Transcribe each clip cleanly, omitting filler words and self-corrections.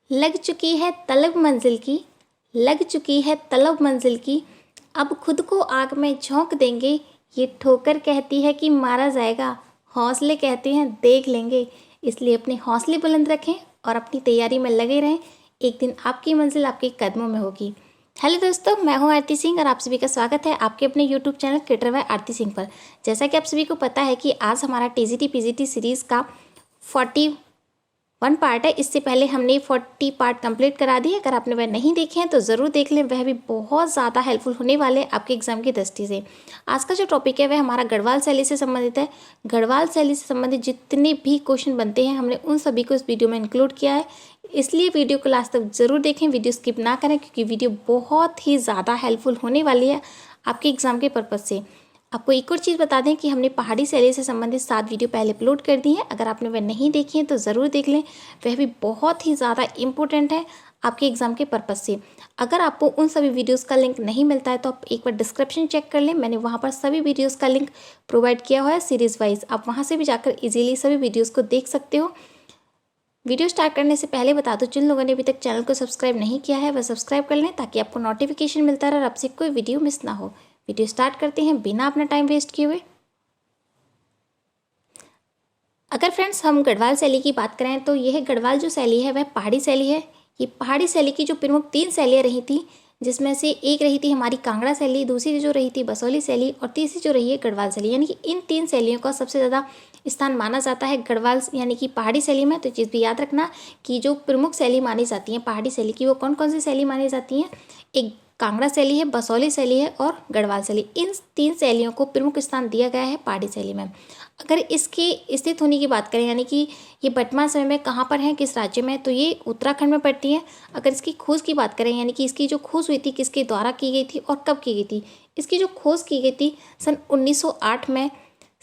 लग चुकी है तलब मंजिल की, लग चुकी है तलब मंजिल की, अब खुद को आग में झोंक देंगे। ये ठोकर कहती है कि मारा जाएगा, हौसले कहते हैं देख लेंगे। इसलिए अपने हौसले बुलंद रखें और अपनी तैयारी में लगे रहें। एक दिन आपकी मंजिल आपके कदमों में होगी। हेलो दोस्तों, मैं हूं आरती सिंह और आप सभी का स्वागत है आपके अपने यूट्यूब चैनल क्रिएटर बाय आरती सिंह पर। जैसा कि आप सभी को पता है कि आज हमारा टीजीटी पीजीटी सीरीज़ का 41 पार्ट है। इससे पहले हमने 40 पार्ट कंप्लीट करा दिए। अगर आपने वह नहीं देखे हैं तो ज़रूर देख लें, वह भी बहुत ज़्यादा हेल्पफुल होने वाले हैं आपके एग्जाम की दृष्टि से। आज का जो टॉपिक है वह हमारा गढ़वाल शैली से संबंधित है। गढ़वाल शैली से संबंधित जितने भी क्वेश्चन बनते हैं हमने उन सभी को इस वीडियो में इंक्लूड किया है। इसलिए वीडियो को लास्ट तक ज़रूर देखें, वीडियो स्किप ना करें, क्योंकि वीडियो बहुत ही ज़्यादा हेल्पफुल होने वाली है आपके एग्जाम के पर्पज़ से। आपको एक और चीज़ बता दें कि हमने पहाड़ी शैली से संबंधित 7 वीडियो पहले अपलोड कर दी हैं। अगर आपने वह नहीं देखी हैं तो ज़रूर देख लें, वह भी बहुत ही ज़्यादा इम्पोर्टेंट है आपके एग्ज़ाम के पर्पज़ से। अगर आपको उन सभी वीडियोज़ का लिंक नहीं मिलता है तो आप एक बार डिस्क्रिप्शन चेक कर लें, मैंने वहाँ पर सभी वीडियोज़ का लिंक प्रोवाइड किया हुआ है सीरीज़ वाइज। आप वहाँ से भी जाकर ईजिली सभी वीडियोज़ को देख सकते हो। वीडियो स्टार्ट करने से पहले बता दो, जिन लोगों ने अभी तक चैनल को सब्सक्राइब नहीं किया है वह सब्सक्राइब कर लें, ताकि आपको नोटिफिकेशन मिलता रहे और आपसे कोई वीडियो मिस ना हो। वीडियो स्टार्ट करते हैं बिना अपना टाइम वेस्ट किए हुए। अगर फ्रेंड्स हम गढ़वाल शैली की बात करें तो यह गढ़वाल जो शैली है वह पहाड़ी शैली है। ये पहाड़ी शैली की जो प्रमुख 3 शैलियाँ रही थी, जिसमें से एक रही थी हमारी कांगड़ा शैली, दूसरी जो रही थी बसौली शैली और तीसरी जो रही है गढ़वाल शैली। यानी कि इन 3 शैलियों का सबसे ज़्यादा स्थान माना जाता है गढ़वाल यानी कि पहाड़ी शैली में। तो चीज़ भी याद रखना कि जो प्रमुख शैली मानी जाती है पहाड़ी शैली की, वो कौन कौन सी शैली मानी जाती हैं। एक कांगड़ा शैली है, बसौली शैली है और गढ़वाल शैली। इन 3 शैलियों को प्रमुख स्थान दिया गया है पहाड़ी शैली में। अगर इसके स्थित होने की बात करें, यानी कि ये वर्तमान समय में कहाँ पर है, किस राज्य में, तो ये उत्तराखंड में पड़ती है। अगर इसकी खोज की बात करें, यानी कि इसकी जो खोज हुई थी किसके द्वारा की गई थी और कब की गई थी, इसकी जो खोज की गई थी सन 1908 में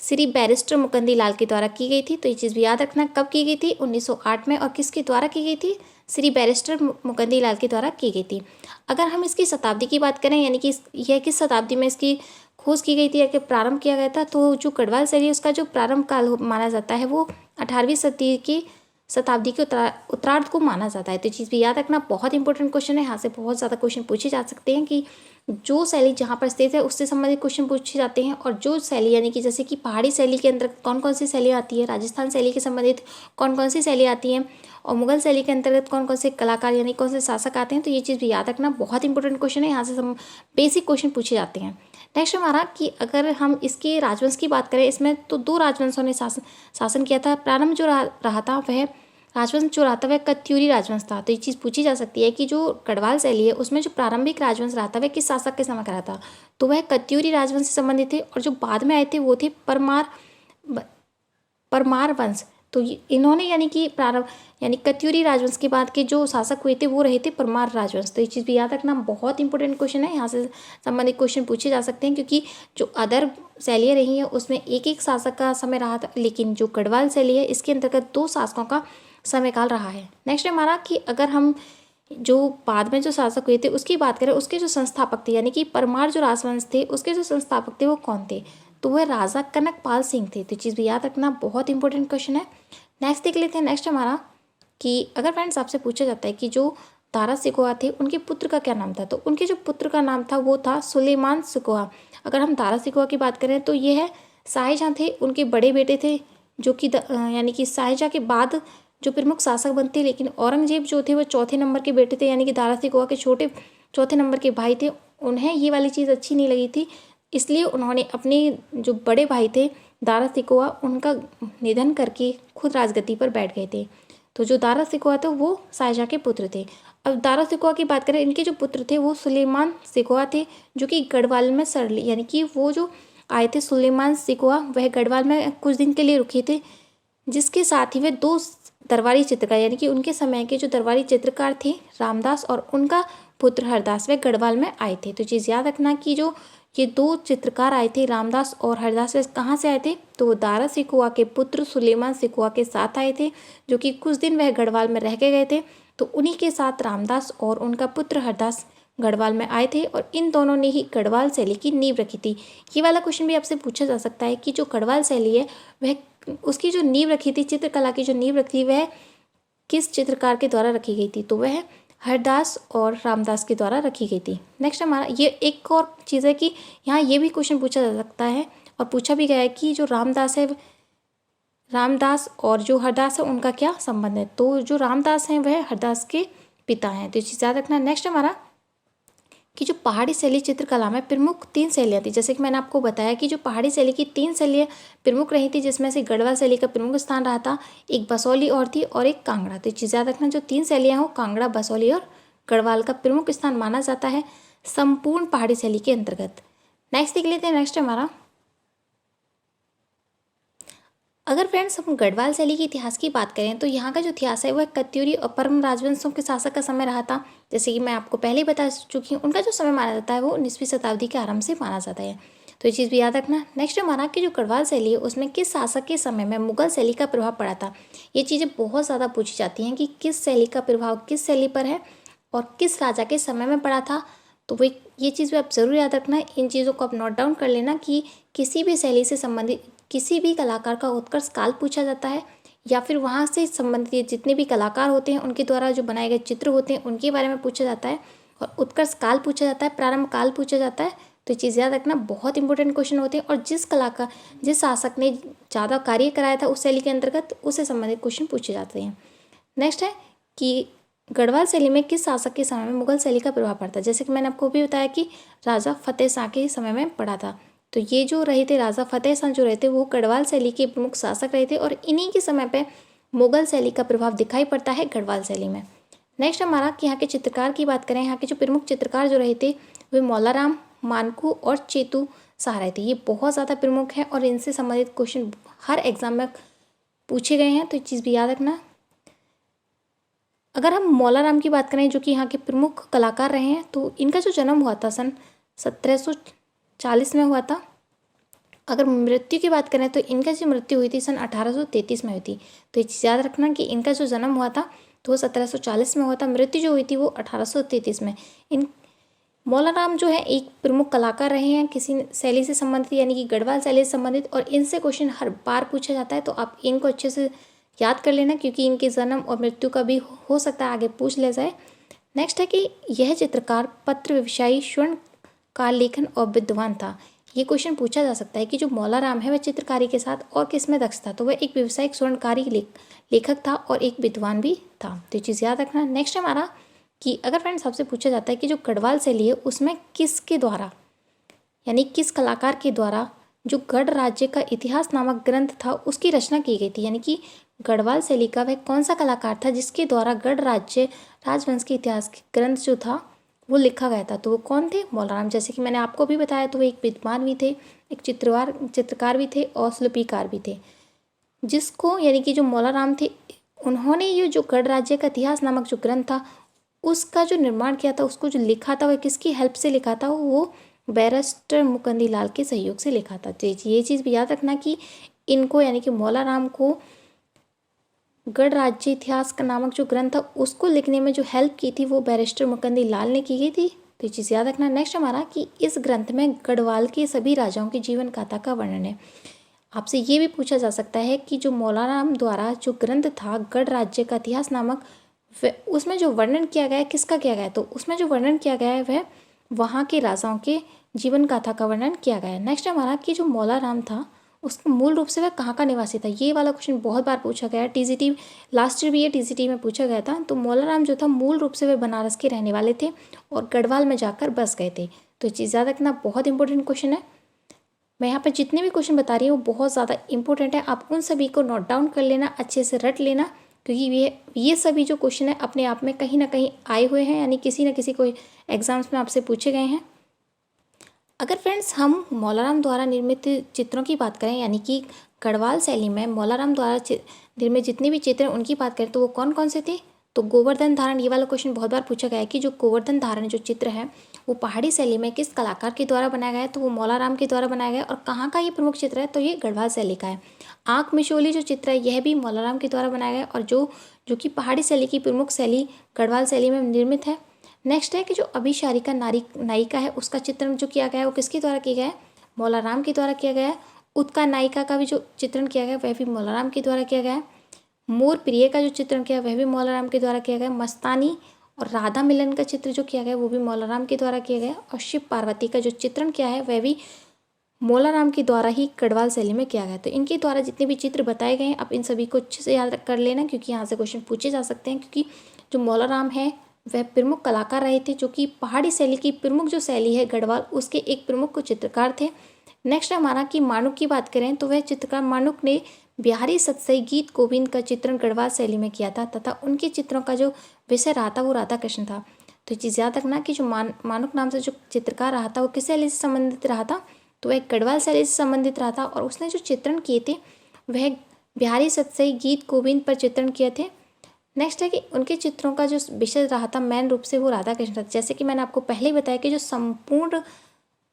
श्री बैरिस्टर मुकंदी लाल के द्वारा की गई थी। तो ये चीज़ भी याद रखना, कब की गई थी, 1908 में, और किसके द्वारा की गई थी, श्री बैरिस्टर मुकंदी लाल के द्वारा की गई थी। अगर हम इसकी शताब्दी की बात करें, यानी कि यह किस शताब्दी में इसकी खोज की गई थी या कि प्रारंभ किया गया था, तो जो गढ़वाल शैली है उसका जो प्रारंभ काल माना जाता है वो 18वीं सदी की शताब्दी के उत्तरार्ध को माना जाता है। तो चीज़ भी याद रखना, बहुत इंपॉर्टेंट क्वेश्चन है। यहाँ से बहुत ज़्यादा क्वेश्चन पूछे जा सकते हैं कि जो शैली जहाँ पर स्थित है उससे संबंधित क्वेश्चन पूछे जाते हैं। और जो शैली यानी कि जैसे कि पहाड़ी शैली के अंतर्गत कौन कौन सी शैली आती है, राजस्थान शैली के संबंधित कौन कौन सी शैली आती हैं, और मुगल शैली के अंतर्गत कौन कौन से कलाकार यानी कौन से शासक आते हैं। तो ये चीज़ भी याद रखना, बहुत इंपॉर्टेंट क्वेश्चन है। यहाँ से बेसिक क्वेश्चन पूछे जाते हैं। नेक्स्ट हमारा कि अगर हम इसके राजवंश की बात करें, इसमें तो 2 राजवंशों ने शासन किया था। प्रारंभ जो रहा था वह राजवंश जो रहा था वह कत्यूरी राजवंश था। तो ये चीज़ पूछी जा सकती है कि जो गढ़वाल शैली है उसमें जो प्रारंभिक राजवंश रहा था वह किस शासक के समय का रहा था, तो वह कत्यूरी राजवंश से संबंधित थे। और जो बाद में आए थे वो थे परमार वंश। तो इन्होंने यानी कि प्रारंभ यानी कत्यूरी राजवंश के बाद के जो शासक हुए थे वो रहे थे परमार राजवंश। तो ये चीज़ भी याद रखना, बहुत इंपॉर्टेंट क्वेश्चन है। यहाँ से संबंधित क्वेश्चन पूछे जा सकते हैं, क्योंकि जो अदर शैलियाँ रही हैं उसमें एक एक शासक का समय रहा था, लेकिन जो गढ़वाल शैली है इसके अंतर्गत 2 शासकों का समयकाल रहा है। नेक्स्ट है हमारा कि अगर हम जो बाद में जो शासक हुए थे उसकी बात करें, उसके जो संस्थापक थे यानी कि परमार जो राजवंश थे उसके जो संस्थापक थे वो कौन थे, तो वह राजा कनकपाल सिंह थे। तो चीज़ भी याद रखना, बहुत इंपॉर्टेंट क्वेश्चन है। नेक्स्ट देख लेते हैं। नेक्स्ट हमारा कि अगर फ्रेंड्स आपसे पूछा जाता है कि जो दारा सिकोहा थे उनके पुत्र का क्या नाम था, तो उनके जो पुत्र का नाम था वो था सुलेमान सिकोहा। अगर हम दारा सिकोहा की बात करें तो ये है शाहजहाँ थे, उनके बड़े बेटे थे, जो कि यानी कि शाहजहाँ के बाद जो प्रमुख शासक बनते, लेकिन औरंगजेब जो थे वो चौथे नंबर के बेटे थे, यानी कि दारा सिकोहा के चौथे नंबर के भाई थे। उन्हें ये वाली चीज़ अच्छी नहीं लगी थी, इसलिए उन्होंने अपने जो बड़े भाई थे दारा सिकोहा उनका निधन करके खुद राजगद्दी पर बैठ गए थे। तो जो दारा सिकोहा थे वो शाहजहाँ के पुत्र थे। अब दारा सिकोहा की बात करें, इनके जो पुत्र थे वो सुलेमान सिकोहा थे, जो कि गढ़वाल में सरली यानी कि वो जो आए थे सुलेमान सिकोहा वह गढ़वाल में कुछ दिन के लिए रुके थे, जिसके साथ ही वे 2 दरबारी चित्रकार यानी कि उनके समय के जो दरबारी चित्रकार थे रामदास और उनका पुत्र हरदास वह गढ़वाल में आए थे। तो चीज़ याद रखना कि जो ये 2 चित्रकार आए थे रामदास और हरदास, वे कहाँ से आए थे, तो वो दारा सिकोहा के पुत्र सुलेमान सिकोहा के साथ आए थे, जो कि कुछ दिन वह गढ़वाल में रह के गए थे। तो उन्हीं के साथ रामदास और उनका पुत्र हरदास गढ़वाल में आए थे और इन दोनों ने ही गढ़वाल शैली की नींव रखी थी। ये वाला क्वेश्चन भी आपसे पूछा जा सकता है कि जो गढ़वाल शैली है वह उसकी जो नींव रखी थी, चित्रकला की जो नींव रखी थी वह किस चित्रकार के द्वारा रखी गई थी, तो वह हरदास और रामदास के द्वारा रखी गई थी। नेक्स्ट हमारा ये एक और चीज़ है कि यहाँ ये भी क्वेश्चन पूछा जा सकता है और पूछा भी गया है कि जो रामदास और जो हरदास है उनका क्या संबंध है, तो जो रामदास हैं वह हरदास के पिता हैं, तो ये चीज़ याद रखना। नेक्स्ट हमारा कि जो पहाड़ी शैली चित्रकला में प्रमुख 3 शैलियाँ थी, जैसे कि मैंने आपको बताया कि जो पहाड़ी शैली की 3 शैलियाँ प्रमुख रही थी, जिसमें से गढ़वाल शैली का प्रमुख स्थान रहा था, एक बसौली और थी और एक कांगड़ा। तो चीज़ याद रखना, जो 3 शैलियाँ हो कांगड़ा, बसौली और गढ़वाल का प्रमुख स्थान माना जाता है संपूर्ण पहाड़ी शैली के अंतर्गत। नेक्स्ट देख लेते हैं। नेक्स्ट हमारा, अगर फ्रेंड्स हम गढ़वाल शैली के इतिहास की बात करें तो यहाँ का जो इतिहास है वह कत्यूरी और परम राजवंशों के शासक का समय रहा था। जैसे कि मैं आपको पहले ही बता चुकी हूँ, उनका जो समय माना जाता है वो 19वीं शताब्दी के आरंभ से माना जाता है, तो ये चीज़ भी याद रखना। नेक्स्ट हमारा कि जो गढ़वाल शैली है उसमें किस शासक के समय में मुगल शैली का प्रभाव पड़ा था। ये चीज़ें बहुत ज़्यादा पूछी जाती हैं कि किस शैली का प्रभाव किस शैली पर है और किस राजा के समय में पड़ा था, तो वो ये चीज़ भी आप ज़रूर याद रखना। इन चीज़ों को आप नोट डाउन कर लेना कि किसी भी शैली से संबंधित किसी भी कलाकार का उत्कर्ष काल पूछा जाता है या फिर वहाँ से संबंधित जितने भी कलाकार होते हैं उनके द्वारा जो बनाए गए चित्र होते हैं उनके बारे में पूछा जाता है, और उत्कर्ष काल पूछा जाता है, प्रारंभ काल पूछा जाता है। तो ये चीज़ याद रखना, बहुत इंपॉर्टेंट क्वेश्चन होते हैं, और जिस शासक ने ज़्यादा कार्य कराया था उस शैली के अंतर्गत उससे संबंधित क्वेश्चन पूछे जाते हैं। नेक्स्ट है कि गढ़वाल शैली में किस शासक के समय में मुगल शैली का प्रभाव पड़ता है। जैसे कि मैंने आपको भी बताया कि राजा फतेह शाह के समय में पड़ा था, तो ये जो रहे थे राजा फतेह शाह जो रहे थे वो गढ़वाल शैली के प्रमुख शासक रहे थे, और इन्हीं के समय पे मुगल शैली का प्रभाव दिखाई पड़ता है गढ़वाल शैली में। नेक्स्ट हमारा कि यहाँ के चित्रकार की बात करें, यहाँ के जो प्रमुख चित्रकार जो रहे थे वे मौलाराम, मानकू और चेतू शाह रहे थे। ये बहुत ज़्यादा प्रमुख है और इनसे संबंधित क्वेश्चन हर एग्जाम में पूछे गए हैं, तो ये चीज़ भी याद रखना। अगर हम मौलाराम की बात करें जो कि यहाँ के प्रमुख कलाकार रहे हैं, तो इनका जो जन्म हुआ था सन 1740 में हुआ था। अगर मृत्यु की बात करें तो इनका जो मृत्यु हुई थी सन 1833 में हुई थी, तो ये चीज़ याद रखना कि इनका जो जन्म हुआ था तो वो 1740 में हुआ था, मृत्यु जो हुई थी वो 1833 में। इन मौलाराम जो है एक प्रमुख कलाकार रहे हैं किसी शैली से संबंधित, यानी कि गढ़वाल शैली से संबंधित, और इनसे क्वेश्चन हर बार पूछा जाता है, तो आप इनको अच्छे से याद कर लेना क्योंकि इनके जन्म और मृत्यु का भी हो सकता है आगे पूछ ले जाए। नेक्स्ट है कि यह चित्रकार पत्र व्यवसायी, स्वर्णकार लेखन और विद्वान था। ये क्वेश्चन पूछा जा सकता है कि जो मौलाराम है वह चित्रकारी के साथ और किस में दक्ष था, तो वह एक व्यवसायिक स्वर्णकारी लेखक था और एक विद्वान भी था, तो ये चीज़ याद रखना। नेक्स्ट हमारा कि अगर फ्रेंड्स आपसे पूछा जाता है कि जो गढ़वाल शैली है उसमें किसके द्वारा यानी किस कलाकार के द्वारा जो गढ़ राज्य का इतिहास नामक ग्रंथ था उसकी रचना की गई थी, यानी कि गढ़वाल शैली का वह कौन सा कलाकार था जिसके द्वारा गढ़ राज्य राजवंश के इतिहास के ग्रंथ जो था वो लिखा गया था, तो वो कौन थे? मौलाराम। जैसे कि मैंने आपको भी बताया, तो वो एक विद्वान भी थे, एक चित्रकार भी थे और शिल्पीकार भी थे, जिसको यानी कि जो मौलाराम थे उन्होंने ये जो गढ़ राज्य का इतिहास नामक जो ग्रंथ था उसका जो निर्माण किया था, उसको जो लिखा था वह किसकी हेल्प से लिखा था? वो बैरिस्टर मुकुंदी लाल के सहयोग से लिखा था। तो ये चीज़ भी याद रखना कि इनको यानी कि मौलाराम को गढ़ राज्य इतिहास का नामक जो ग्रंथ था उसको लिखने में जो हेल्प की थी वो बैरिस्टर मुकुंदी लाल ने की गई थी, तो ये चीज़ याद रखना। नेक्स्ट हमारा कि इस ग्रंथ में गढ़वाल के सभी राजाओं की जीवन गाथा का वर्णन है। आपसे ये भी पूछा जा सकता है कि जो मौलाराम द्वारा जो ग्रंथ था गढ़ राज्य का इतिहास नामक, उसमें जो वर्णन किया गया है किसका किया गया है, तो उसमें जो वर्णन किया गया है वह वहाँ के राजाओं के जीवन गाथा का वर्णन किया गया है। नेक्स्ट हमारा कि जो मौलाराम था उसका मूल रूप से वह कहाँ का निवासी था, ये वाला क्वेश्चन बहुत बार पूछा गया है, टीजीटी लास्ट ईयर भी ये टीजीटी में पूछा गया था। तो मौलाराम जो था मूल रूप से वह बनारस के रहने वाले थे और गढ़वाल में जाकर बस गए थे, तो चीज़ याद रखना, बहुत इंपॉर्टेंट क्वेश्चन है। मैं यहाँ पर जितने भी क्वेश्चन बता रही हूँ वो बहुत ज़्यादा इंपॉर्टेंट है, आप उन सभी को नोट डाउन कर लेना, अच्छे से रट लेना, क्योंकि ये सभी जो क्वेश्चन है अपने आप में कहीं ना कहीं आए हुए हैं, यानी किसी न किसी को एग्जाम्स में आपसे पूछे गए हैं। अगर फ्रेंड्स हम मौलाराम द्वारा निर्मित चित्रों की बात करें, यानी कि गढ़वाल शैली में मौलाराम द्वारा निर्मित जितने भी चित्र हैं उनकी बात करें तो वो कौन कौन से थे, तो गोवर्धन धारण, ये वाला क्वेश्चन बहुत बार पूछा गया है कि जो गोवर्धन धारण जो चित्र है वो पहाड़ी शैली में किस कलाकार के द्वारा बनाया गया है, तो वो मौलाराम के द्वारा बनाया गया है। और कहाँ का ये प्रमुख चित्र है, तो ये गढ़वाल शैली का है। आँख मिशोली जो चित्र है यह भी मौलाराम के द्वारा बनाया गया है और जो कि पहाड़ी शैली की प्रमुख शैली गढ़वाल शैली में निर्मित है। नेक्स्ट है कि जो अभिसारिका नायिका है उसका चित्रण जो किया गया है वो किसके द्वारा किया गया है, मौलाराम के द्वारा किया गया है। उत्का नायिका का भी जो चित्रण किया गया है वह भी मौलाराम के द्वारा किया गया है। मोर प्रिय का जो चित्रण किया वह भी मौलाराम के द्वारा किया गया। मस्तानी और राधा मिलन का चित्र जो किया गया वो भी मौलाराम के द्वारा किया गया। और शिव पार्वती का जो चित्रण किया है वह भी मौलाराम के द्वारा ही गढ़वाल शैली में किया गया। तो इनके द्वारा जितने भी चित्र बताए गए हैं आप इन सभी को अच्छे से याद कर लेना, क्योंकि यहाँ से क्वेश्चन पूछे जा सकते हैं। क्योंकि जो मौलाराम है वह प्रमुख कलाकार रहे थे, जो कि पहाड़ी शैली की प्रमुख जो शैली है गढ़वाल, उसके एक प्रमुख चित्रकार थे। नेक्स्ट हमारा कि माणुक की बात करें तो वह चित्रकार माणुक ने बिहारी सतसई गीत गोविंद का चित्रण गढ़वाल शैली में किया था, तथा उनके चित्रों का जो विषय रहा था वो राधा कृष्ण था। तो ये चीज़ याद रखना कि जो माणुक नाम से जो चित्रकार रहा था वो किस शैली से संबंधित रहा था, तो वह गढ़वाल शैली से संबंधित रहा था। और उसने जो चित्रण किए थे वह बिहारी सतसई गीत गोविंद पर चित्रण किए थे। नेक्स्ट है कि उनके चित्रों का जो विषय रहा था मेन रूप से वो राधा कृष्ण था। जैसे कि मैंने आपको पहले ही बताया कि जो संपूर्ण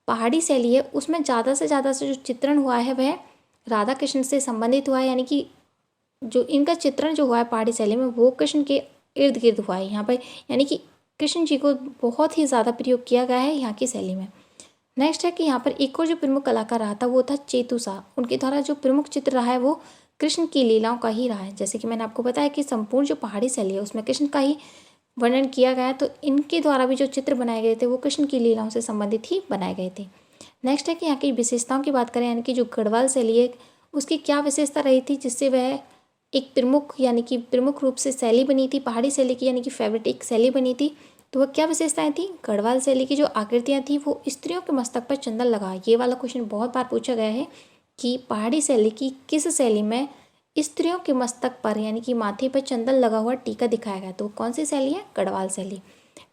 पहाड़ी शैली है उसमें ज़्यादा से जो चित्रण हुआ है वह राधा कृष्ण से संबंधित हुआ है, यानी कि जो इनका चित्रण जो हुआ है पहाड़ी शैली में वो कृष्ण के इर्द गिर्द हुआ है यहाँ पर, यानी कि कृष्ण जी को बहुत ही ज़्यादा प्रयोग किया गया है यहाँ की शैली में। नेक्स्ट है कि यहाँ पर एक और जो प्रमुख कलाकार रहा था वो था चेतु शाह। उनके द्वारा जो प्रमुख चित्र रहा है वो कृष्ण की लीलाओं का ही रहा है। जैसे कि मैंने आपको बताया कि संपूर्ण जो पहाड़ी शैली है उसमें कृष्ण का ही वर्णन किया गया है, तो इनके द्वारा भी जो चित्र बनाए गए थे वो कृष्ण की लीलाओं से संबंधित ही बनाए गए थे। नेक्स्ट है कि यहाँ की विशेषताओं की बात करें, यानी कि जो गढ़वाल शैली है उसकी क्या विशेषता रही थी जिससे वह एक प्रमुख यानी कि प्रमुख रूप से शैली बनी थी पहाड़ी शैली की, यानी कि फेवरेट एक शैली बनी थी। तो वह क्या विशेषताएं थी? गढ़वाल शैली की जो आकृतियां थी वो स्त्रियों के मस्तक पर चंदन लगा। ये वाला क्वेश्चन बहुत बार पूछा गया है कि पहाड़ी शैली की किस शैली में स्त्रियों के मस्तक पर यानी कि माथे पर चंदन लगा हुआ टीका दिखाया गया, तो कौन सी शैली है? गढ़वाल शैली।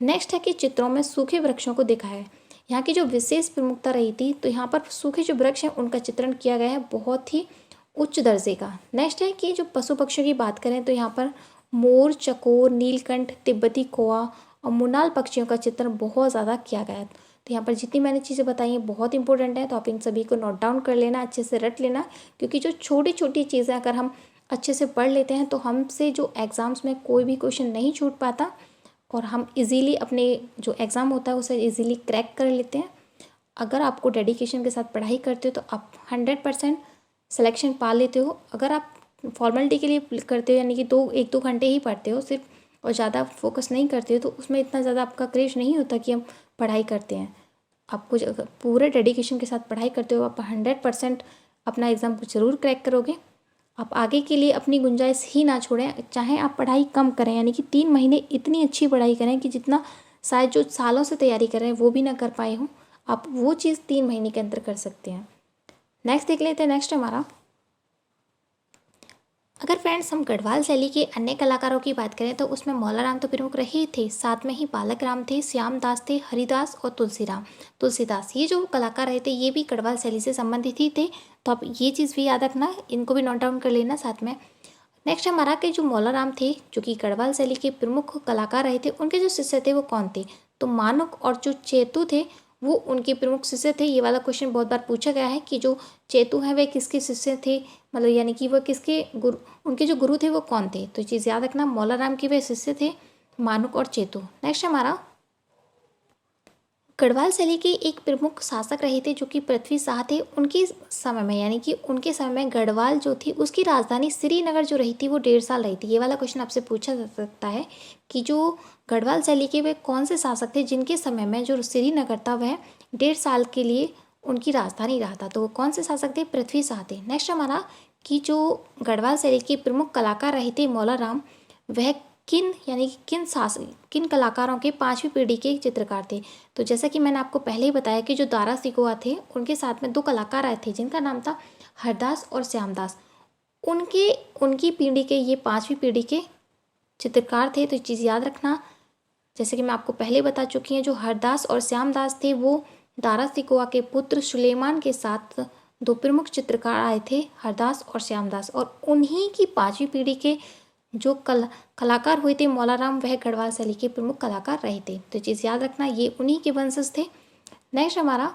नेक्स्ट है कि चित्रों में सूखे वृक्षों को दिखाया है। यहाँ की जो विशेष प्रमुखता रही थी तो यहाँ पर सूखे जो वृक्ष हैं उनका चित्रण किया गया है बहुत ही उच्च दर्जे का। नेक्स्ट है कि जो पशु पक्षियों की बात करें तो यहाँ पर मोर, चकोर, नीलकंठ, तिब्बती कौआ और मुनाल पक्षियों का चित्रण बहुत ज़्यादा किया गया है। तो यहाँ पर जितनी मैंने चीज़ें बताई हैं बहुत इंपॉर्टेंट है, तो आप इन सभी को नोट डाउन कर लेना, अच्छे से रट लेना, क्योंकि जो छोटी छोटी चीज़ें अगर हम अच्छे से पढ़ लेते हैं तो हमसे जो एग्ज़ाम्स में कोई भी क्वेश्चन नहीं छूट पाता और हम इजीली अपने जो एग्ज़ाम होता है उसे इजीली क्रैक कर लेते हैं। अगर आपको डेडिकेशन के साथ पढ़ाई करते हो तो आप 100% सिलेक्शन पा लेते हो। अगर आप फॉर्मेलिटी के लिए करते हो यानी कि 1-2 घंटे ही पढ़ते हो सिर्फ और ज़्यादा फोकस नहीं करते हो तो उसमें इतना ज़्यादा आपका क्रेज नहीं होता कि हम पढ़ाई करते हैं। आपको पूरे डेडिकेशन के साथ पढ़ाई करते हो आप 100% अपना एग्ज़ाम को ज़रूर क्रैक करोगे। आप आगे के लिए अपनी गुंजाइश ही ना छोड़ें, चाहे आप पढ़ाई कम करें, यानी कि 3 महीने इतनी अच्छी पढ़ाई करें कि जितना शायद जो सालों से तैयारी कर रहे हैं वो भी ना कर पाए हों, आप वो चीज़ 3 महीने के अंदर कर सकते हैं। नेक्स्ट देख लेते हैं। नेक्स्ट हमारा, अगर फ्रेंड्स हम गढ़वाल शैली के अन्य कलाकारों की बात करें तो उसमें मौलाराम तो प्रमुख रहे ही थे, साथ में ही बालक राम थे, श्याम दास थे, हरिदास और तुलसीदास। ये जो कलाकार रहे थे ये भी गढ़वाल शैली से संबंधित ही थे, तो आप ये चीज़ भी याद रखना, इनको भी नोट डाउन कर लेना साथ में। नेक्स्ट हमारा के जो मौलाराम थे जो कि गढ़वाल शैली के प्रमुख कलाकार रहे थे, उनके जो शिष्य थे वो कौन थे? तो मानुक और जो चेतु थे वो उनके प्रमुख शिष्य थे। ये वाला क्वेश्चन बहुत बार पूछा गया है कि जो चेतु हैं वे किसके शिष्य थे, मतलब यानी कि वह किसके गुरु, उनके जो गुरु थे वो कौन थे? तो चीज़ याद रखना, मौलाराम के वे शिष्य थे मानुक और चेतु। नेक्स्ट हमारा, गढ़वाल शैली के एक प्रमुख शासक रहे थे जो कि पृथ्वी शाह थे। उनके समय में यानी कि उनके समय में गढ़वाल जो थी उसकी राजधानी श्रीनगर जो रही थी वो 1.5 साल रही थी। ये वाला क्वेश्चन आपसे पूछा जा सकता है कि जो गढ़वाल शैली के वे कौन से शासक थे जिनके समय में जो श्रीनगर था वह 1.5 साल के लिए उनकी राजधानी रहा था, तो वो कौन से शासक थे? पृथ्वी शाह थे। नेक्स्ट हमारा कि जो गढ़वाल शैली के प्रमुख कलाकार रहे थे मौलाराम, वह किन यानी कि किन कलाकारों के 5वीं पीढ़ी के चित्रकार थे? तो जैसा कि मैंने आपको पहले ही बताया कि जो दारा सिकोआ थे उनके साथ में 2 कलाकार आए थे जिनका नाम था हरदास और श्यामदास। उनकी पीढ़ी के ये 5वीं पीढ़ी के चित्रकार थे, तो चीज़ याद रखना। जैसे कि मैं आपको पहले बता चुकी हूँ, जो हरदास और श्यामदास थे वो दारा सिकोआ के पुत्र सुलेमान के साथ 2 प्रमुख चित्रकार आए थे, हरदास और श्यामदास, और उन्हीं की 5वीं पीढ़ी के जो कलाकार हुए थे मौलाराम, वह गढ़वाल शैली के प्रमुख कलाकार रहे थे। तो चीज़ याद रखना, ये उन्हीं के वंशज थे। नेक्स्ट हमारा,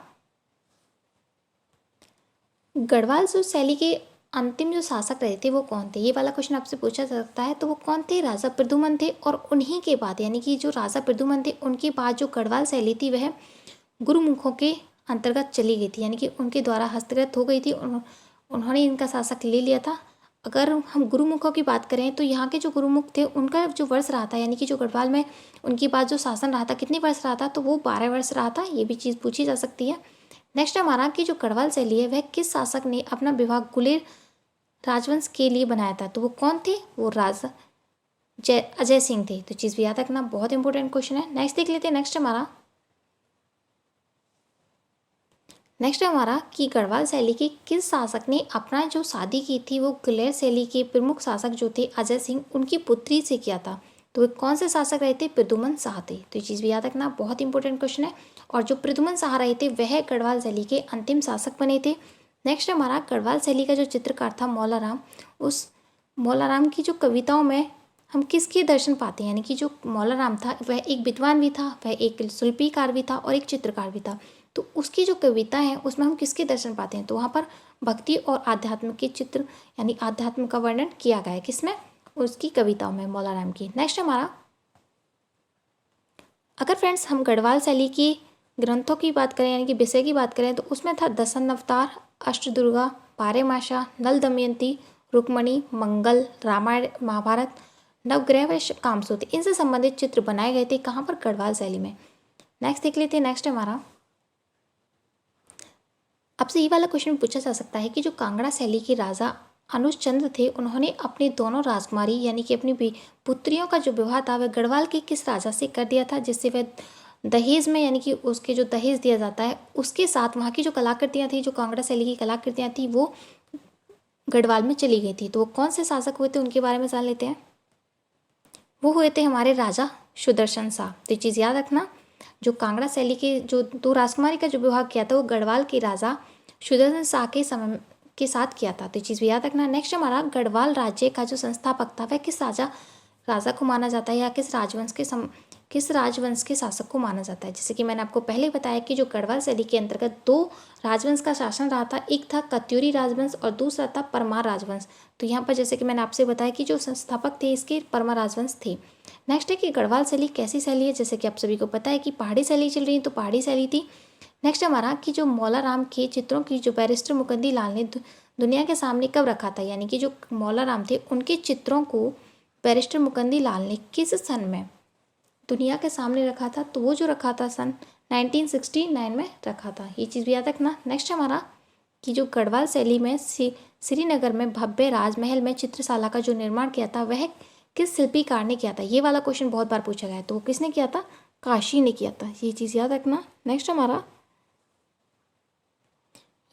गढ़वाल जो शैली के अंतिम जो शासक रहे थे वो कौन थे? ये वाला क्वेश्चन आपसे पूछा जा सकता है। तो वो कौन थे? राजा प्रद्युमन थे। और उन्हीं के बाद यानी कि जो राजा प्रद्युमन थे उनके बाद जो गढ़वाल शैली थी वह गुरुमुखों के अंतर्गत चली गई थी, यानी कि उनके द्वारा हस्तगत हो गई थी। उन्होंने इनका शासक ले लिया था। अगर हम गुरुमुखों की बात करें तो यहाँ के जो गुरुमुख थे उनका जो वर्ष रहा था, यानी कि जो गढ़वाल में उनके बाद जो शासन रहा था कितने वर्ष रहा था, तो वो 12 वर्ष रहा था। ये भी चीज़ पूछी जा सकती है। नेक्स्ट हमारा कि जो गढ़वाल शैली है वह किस शासक ने अपना विभाग गुलेर राजवंश के लिए बनाया था, तो वो कौन थे, वो राजा अजय सिंह थे। तो चीज़ भी याद रखना, बहुत इंपॉर्टेंट क्वेश्चन है। नेक्स्ट देख लेते हैं। नेक्स्ट हमारा कि गढ़वाल शैली के किस शासक ने अपना जो शादी की थी वो गुलेर शैली के प्रमुख शासक जो थे अजय सिंह उनकी पुत्री से किया था, तो वे कौन से शासक रहे थे, प्रद्युमन शाह थे। तो ये चीज़ भी याद रखना, बहुत इंपॉर्टेंट क्वेश्चन है। और जो प्रद्युमन शाह रहे थे वह गढ़वाल शैली के अंतिम शासक बने थे। नेक्स्ट हमारा गढ़वाल शैली का जो चित्रकार था मौलाराम, उस मौलाराम की जो कविताओं में हम किसके दर्शन पाते हैं, यानी कि जो मौलाराम था वह एक विद्वान भी था, वह एक शिल्पीकार भी था और एक चित्रकार भी था। तो उसकी जो कविता है उसमें हम किसके दर्शन पाते हैं, तो वहाँ पर भक्ति और आध्यात्म के चित्र यानी आध्यात्म का वर्णन किया गया है, किसमें, उसकी कविताओं में, मौलाराम की। नेक्स्ट हमारा, अगर फ्रेंड्स हम गढ़वाल शैली की ग्रंथों की बात करें यानी कि विषय की बात करें तो उसमें था दसन अवतार, अष्टदुर्गा, पारेमाशा, नल दमयंती, रुक्मणी, मंगल, रामायण, महाभारत, नवग्रह व कामसूत्र, इनसे संबंधित चित्र बनाए गए थे कहाँ पर, गढ़वाल शैली में। नेक्स्ट देख लेते हैं। नेक्स्ट हमारा, आपसे ये वाला क्वेश्चन पूछा जा सकता है कि जो कांगड़ा शैली के राजा अनुजचंद्र थे उन्होंने अपने दोनों राजकुमारी यानी कि अपनी पुत्रियों का जो विवाह था वह गढ़वाल के किस राजा से कर दिया था, जिससे वह दहेज में यानी कि उसके जो दहेज दिया जाता है उसके साथ वहाँ की जो कलाकृतियाँ थी, जो कांगड़ा शैली की कलाकृतियाँ थी वो गढ़वाल में चली गई थी। तो वो कौन से शासक हुए थे उनके बारे में जान लेते हैं। वो हुए थे हमारे राजा सुदर्शन शाह। तो ये चीज़ याद रखना, जो कांगड़ा शैली के जो दो राजकुमारी का जो विवाह किया था वो गढ़वाल के राजा सुदर्शन शाह के समय के साथ किया था। तो ये चीज़ भी याद रखना। नेक्स्ट हमारा, गढ़वाल राज्य का जो संस्थापक था वह किस राजा को माना जाता है या किस राजवंश के शासक को माना जाता है। जैसे कि मैंने आपको पहले बताया कि जो गढ़वाल शैली के अंतर्गत दो राजवंश का शासन रहा था, एक था कत्यूरी राजवंश और दूसरा था परमार राजवंश। तो यहाँ पर जैसे कि मैंने आपसे बताया कि जो संस्थापक थे इसके परमार राजवंश थे। नेक्स्ट है कि गढ़वाल शैली कैसी शैली है, जैसे कि आप सभी को पता है कि पहाड़ी शैली चल रही है, तो पहाड़ी शैली थी। नेक्स्ट हमारा कि जो मौलाराम के चित्रों की जो बैरिस्टर मुकंदी लाल ने दुनिया के सामने कब रखा था, यानी कि जो मौलाराम थे उनके चित्रों को बैरिस्टर मुकंदी लाल ने किस सन में दुनिया के सामने रखा था, तो वो जो रखा था सन 1969 में रखा था। ये चीज़ भी याद रखना। नेक्स्ट हमारा कि जो गढ़वाल शैली में श्रीनगर में भव्य राजमहल में चित्रशाला का जो निर्माण किया था वह किस शिल्पीकार ने किया था। ये वाला क्वेश्चन बहुत बार पूछा गया है, तो वो किसने किया था, काशी ने किया था। ये चीज़ याद रखना। नेक्स्ट हमारा,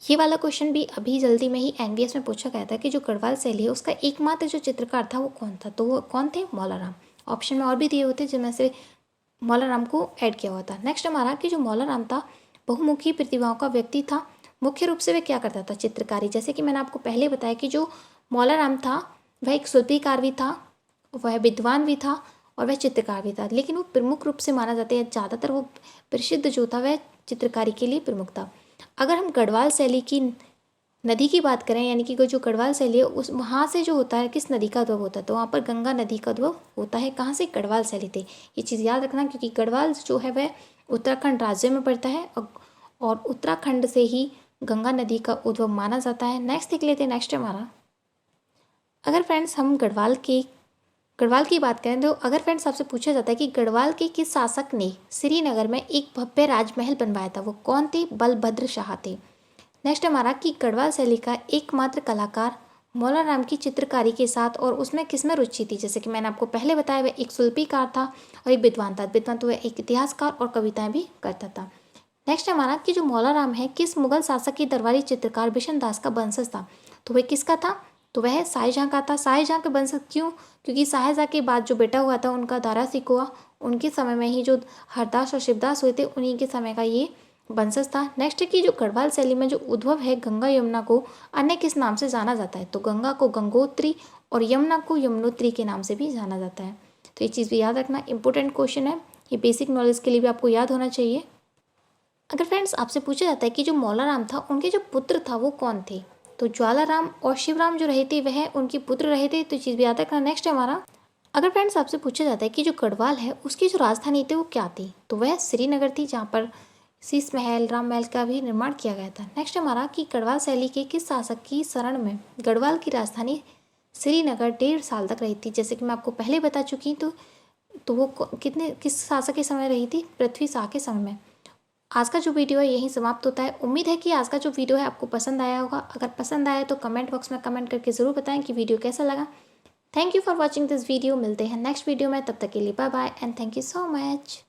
ये वाला क्वेश्चन भी अभी जल्दी में ही एनवीएस में पूछा गया था कि जो गढ़वाल शैली है उसका एकमात्र जो चित्रकार था वो कौन था, तो वो कौन थे, मौलाराम। ऑप्शन में और भी दिए होते जिनमें से मौलाराम को ऐड किया हुआ था। नेक्स्ट हमारा कि जो मौलाराम था बहुमुखी प्रतिभाओं का व्यक्ति था, मुख्य रूप से वह क्या करता था, चित्रकारी। जैसे कि मैंने आपको पहले बताया कि जो मौलाराम था वह एक शिल्पीकार भी था, वह विद्वान भी था और वह चित्रकार भी था, लेकिन वो प्रमुख रूप से माना जाता है, ज़्यादातर वो प्रसिद्ध जो था वह चित्रकारी के लिए प्रमुख था। अगर हम गढ़वाल शैली की नदी की बात करें, यानी कि जो गढ़वाल शैली है उस वहाँ से जो होता है किस नदी का उद्भव होता है, तो वहाँ पर गंगा नदी का उद्भव होता है। कहाँ से, गढ़वाल शैली थे। ये चीज़ याद रखना, क्योंकि गढ़वाल जो है वह उत्तराखंड राज्य में पड़ता है और उत्तराखंड से ही गंगा नदी का उद्भव माना जाता है। नेक्स्ट देख लेते हैं। नेक्स्ट हमारा, अगर फ्रेंड्स हम गढ़वाल की बात करें तो अगर फ्रेंड्स आपसे पूछा जाता है कि गढ़वाल के किस शासक ने श्रीनगर में एक भव्य राजमहल बनवाया था, वो कौन थे, बलभद्र शाह थे। नेक्स्ट हमारा कि गढ़वाल शैली का एकमात्र कलाकार मौलाराम की चित्रकारी के साथ और उसमें किसमें रुचि थी। जैसे कि मैंने आपको पहले बताया वह एक शिल्पीकार था और एक विद्वान था। विद्वान तो वह एक इतिहासकार और कविताएं भी करता था। नेक्स्ट हमारा कि जो मौलाराम है किस मुगल शासक की दरबारी चित्रकार बिशन दास का वंशज था, तो वह किसका था, तो वह शाहजहाँ का था। शाहजहाँ के वंशज क्यों, क्योंकि शाहजहाँ के बाद जो बेटा हुआ था उनका दारा सिकोहा, उनके समय में ही जो हरदास और शिवदास हुए थे उन्हीं के समय का ये वंशज था। नेक्स्ट की जो गढ़वाल शैली में जो उद्भव है, गंगा यमुना को अन्य किस नाम से जाना जाता है, तो गंगा को गंगोत्री और यमुना को यमुनोत्री के नाम से भी जाना जाता है। तो ये चीज़ भी याद रखना, इंपॉर्टेंट क्वेश्चन है, ये बेसिक नॉलेज के लिए भी आपको याद होना चाहिए। अगर फ्रेंड्स आपसे पूछा जाता है कि जो मौलाराम था उनके जो पुत्र था वो कौन थे, तो ज्वालाराम और शिवराम जो रहे थे वह उनके पुत्र रहे थे। तो चीज़ भी याद रखना। नेक्स्ट हमारा, अगर फ्रेंड्स आपसे पूछा जाता है कि जो गढ़वाल है उसकी जो राजधानी थी वो क्या थी, तो वह श्रीनगर थी, जहाँ पर शीश महल, राम महल का भी निर्माण किया गया था। नेक्स्ट हमारा कि गढ़वाल शैली के किस शासक की शरण में गढ़वाल की राजधानी श्रीनगर 1.5 साल तक रही थी। जैसे कि मैं आपको पहले बता चुकी तो वो किस शासक के समय रही थी? पृथ्वी शाह के समय में। आज का जो वीडियो है यहीं समाप्त होता है। उम्मीद है कि आज का जो वीडियो है आपको पसंद आया होगा। अगर पसंद आया तो कमेंट बॉक्स में कमेंट करके ज़रूर बताएं कि वीडियो कैसा लगा। Thank you for watching this video. मिलते हैं नेक्स्ट वीडियो में, तब तक के लिए bye bye and thank you so much.